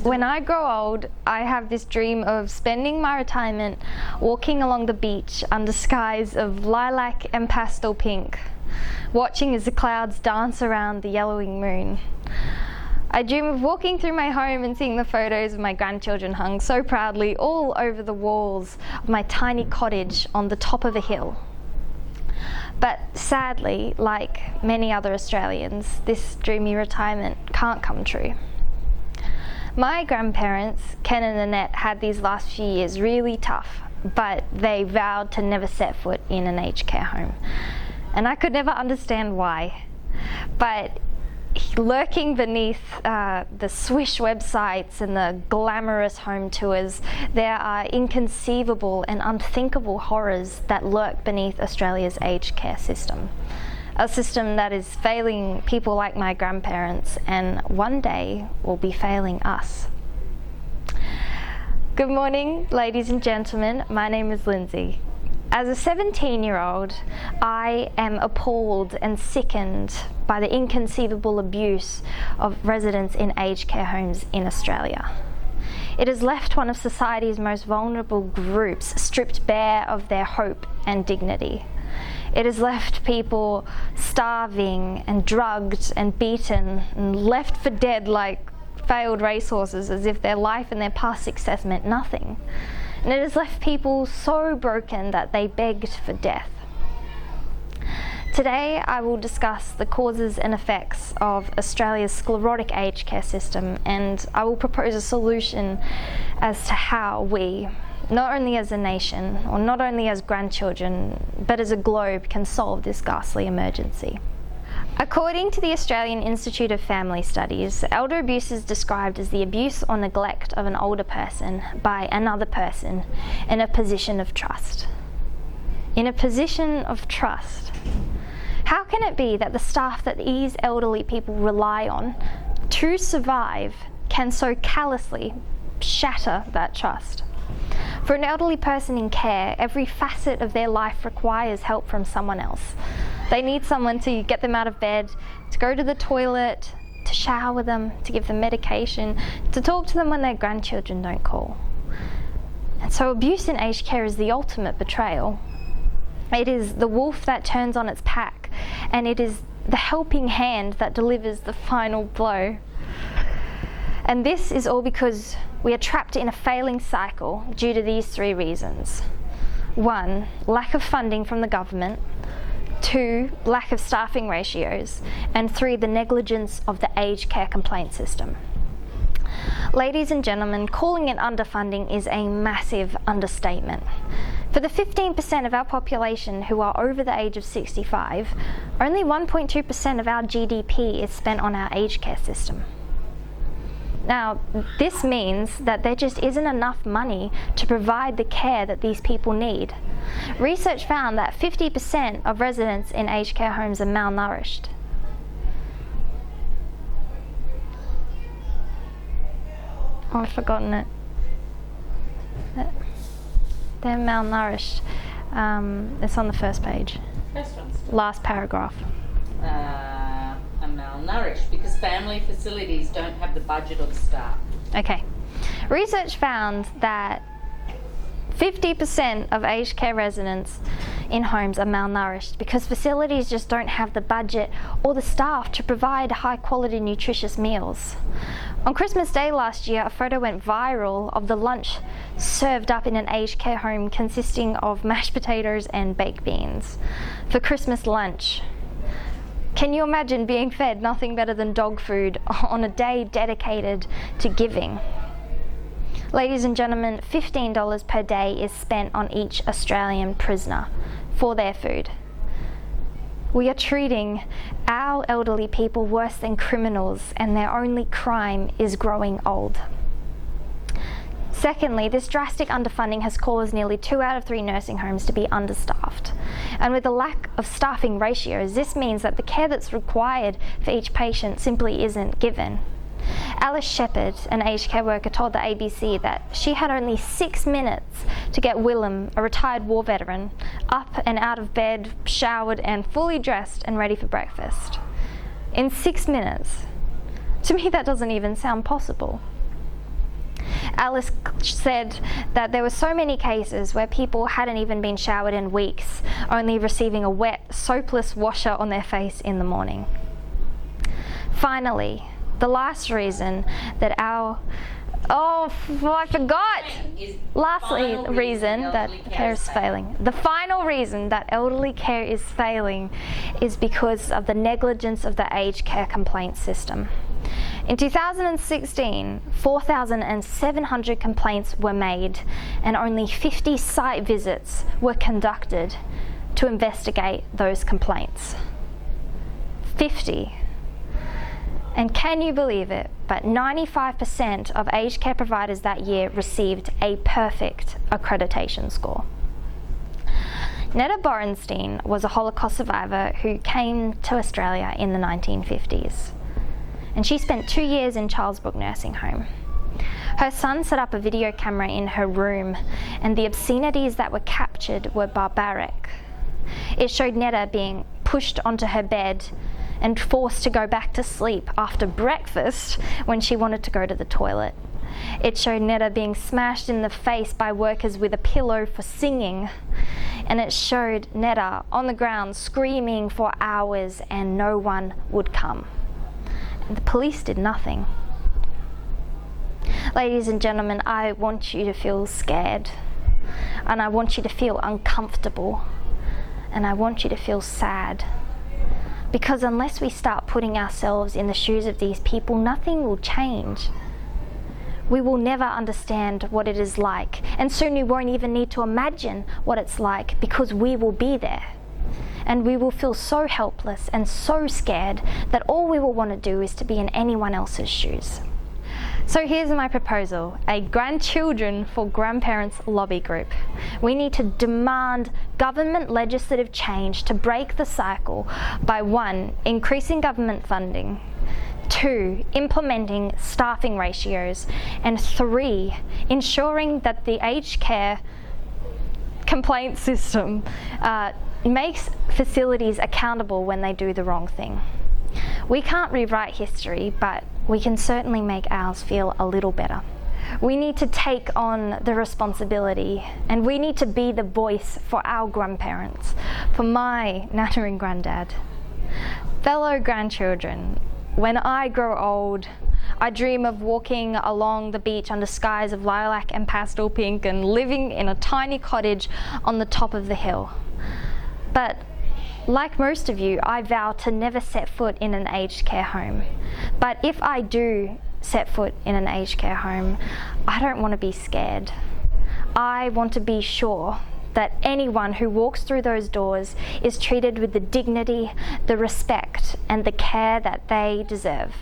When I grow old, I have this dream of spending my retirement walking along the beach under skies of lilac and pastel pink, watching as the clouds dance around the yellowing moon. I dream of walking through my home and seeing the photos of my grandchildren hung so proudly all over the walls of my tiny cottage on the top of a hill. But sadly, like many other Australians, this dreamy retirement can't come true. My grandparents, Ken and Annette, had these last few years really tough, but they vowed to never set foot in an aged care home. And I could never understand why. But lurking beneath the swish websites and the glamorous home tours, there are inconceivable and unthinkable horrors that lurk beneath Australia's aged care system. A system that is failing people like my grandparents and one day will be failing us. Good morning, ladies and gentlemen. My name is Lindsay. As a 17-year-old, I am appalled and sickened by the inconceivable abuse of residents in aged care homes in Australia. It has left one of society's most vulnerable groups stripped bare of their hope and dignity. It has left people starving and drugged and beaten and left for dead like failed racehorses, as if their life and their past success meant nothing. And it has left people so broken that they begged for death. Today I will discuss the causes and effects of Australia's sclerotic aged care system, and I will propose a solution as to how we, not only as a nation or not only as grandchildren, but as a globe, can solve this ghastly emergency. According to the Australian Institute of Family Studies, elder abuse is described as the abuse or neglect of an older person by another person in a position of trust. In a position of trust. How can it be that the staff that these elderly people rely on to survive can so callously shatter that trust? For an elderly person in care, every facet of their life requires help from someone else. They need someone to get them out of bed, to go to the toilet, to shower them, to give them medication, to talk to them when their grandchildren don't call. And so abuse in aged care is the ultimate betrayal. It is the wolf that turns on its pack, and it is the helping hand that delivers the final blow. And this is all because we are trapped in a failing cycle due to these three reasons. 1, lack of funding from the government. 2, lack of staffing ratios. And 3, the negligence of the aged care complaint system. Ladies and gentlemen, calling it underfunding is a massive understatement. For the 15% of our population who are over the age of 65, only 1.2% of our GDP is spent on our aged care system. Now, this means that there just isn't enough money to provide the care that these people need. Research found that 50% of residents in aged care homes are malnourished. Oh, I've forgotten it. They're malnourished. It's on the first page. First one. Last paragraph. Are malnourished because family facilities don't have the budget or the staff. Okay. Research found that 50% of aged care residents in homes are malnourished because facilities just don't have the budget or the staff to provide high quality nutritious meals. On Christmas Day last year, a photo went viral of the lunch served up in an aged care home consisting of mashed potatoes and baked beans for Christmas lunch. Can you imagine being fed nothing better than dog food on a day dedicated to giving? Ladies and gentlemen, $15 per day is spent on each Australian prisoner for their food. We are treating our elderly people worse than criminals, and their only crime is growing old. Secondly, this drastic underfunding has caused nearly 2 out of 3 nursing homes to be understaffed. And with the lack of staffing ratios, this means that the care that's required for each patient simply isn't given. Alice Shepherd, an aged care worker, told the ABC that she had only 6 minutes to get Willem, a retired war veteran, up and out of bed, showered and fully dressed and ready for breakfast. In 6 minutes. To me, that doesn't even sound possible. Alice said that there were so many cases where people hadn't even been showered in weeks, only receiving a wet, soapless washer on their face in the morning. Finally, the last reason that Lastly, the reason that care is failing. The final reason that elderly care is failing is because of the negligence of the aged care complaint system. In 2016, 4,700 complaints were made and only 50 site visits were conducted to investigate those complaints. 50. And can you believe it, but 95% of aged care providers that year received a perfect accreditation score. Netta Borenstein was a Holocaust survivor who came to Australia in the 1950s. And she spent 2 years in Charlesbrook Nursing Home. Her son set up a video camera in her room, and the obscenities that were captured were barbaric. It showed Netta being pushed onto her bed and forced to go back to sleep after breakfast when she wanted to go to the toilet. It showed Netta being smashed in the face by workers with a pillow for singing. And it showed Netta on the ground screaming for hours and no one would come. And the police did nothing. Ladies and gentlemen, I want you to feel scared. And I want you to feel uncomfortable. And I want you to feel sad. Because unless we start putting ourselves in the shoes of these people, nothing will change. We will never understand what it is like, and soon we won't even need to imagine what it's like because we will be there. And we will feel so helpless and so scared that all we will want to do is to be in anyone else's shoes. So here's my proposal, a Grandchildren for Grandparents lobby group. We need to demand government legislative change to break the cycle by 1, increasing government funding, 2, implementing staffing ratios, and 3, ensuring that the aged care complaint system makes facilities accountable when they do the wrong thing. We can't rewrite history, but we can certainly make ours feel a little better. We need to take on the responsibility, and we need to be the voice for our grandparents, for my nana and granddad. Fellow grandchildren, when I grow old, I dream of walking along the beach under skies of lilac and pastel pink and living in a tiny cottage on the top of the hill. But like most of you, I vow to never set foot in an aged care home. But if I do set foot in an aged care home, I don't want to be scared. I want to be sure that anyone who walks through those doors is treated with the dignity, the respect, and the care that they deserve.